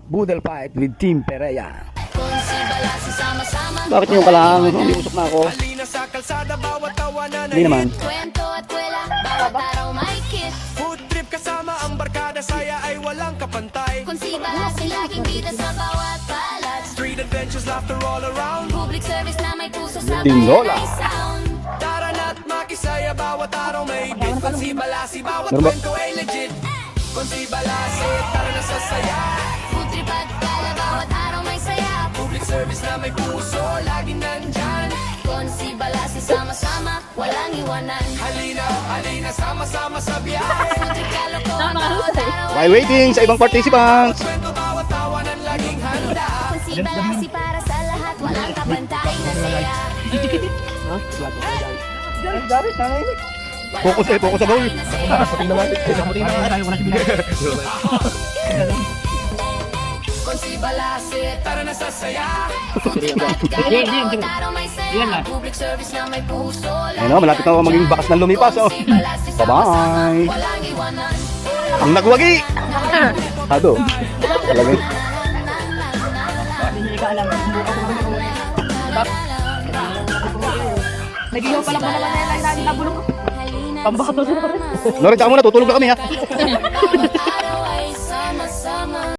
Budal Fight with Team Perea. Kung si Balasi sama-sama. Bakit yung kalang? Hindi usok na ako. Halina sa kalsada, bawat tawanan Hindi naman. Kwento at kwela, bawat araw may kiss. Food trip kasama ang barkada, saya ay walang kapantay. Kung si Balasi laging bida sa bawat palat. Street adventures, laughter all around. Public service na may puso sa Tinola. bayan ay sound. Tara na't makisaya, bawat araw may hit. Kung si Balasi, bawat Meron ba? kwento ay legit. Kung si Balasi, tara na sa saya. Food trip at kala, bawat araw may saya. Public service na may puso, laging nandyan. Kung si Balasi sama-sama, walang iwanan. Halina, halina, sama-sama sa biyahe. Food trip kalokohan, bawat araw ay While waiting sa ibang participants. Kwento, bawat tawanan, laging handa. Kung si Balasi para sa lahat, walang kapantay na saya. Focus sa goal. Kung si Balasi, tara na sa saya. Bawat araw may saya. Public service na may puso. Ayun o, malapit na ako maging bakas ng lumipas. Oh. Bye-bye. Walang iwanan. Ang nagwagi. Ado. Talaga. Nagiyaw pala ko naman na lang nabulong. Pambaka to. Lori, tsaka muna. Tutulog na kami ha. Araw ay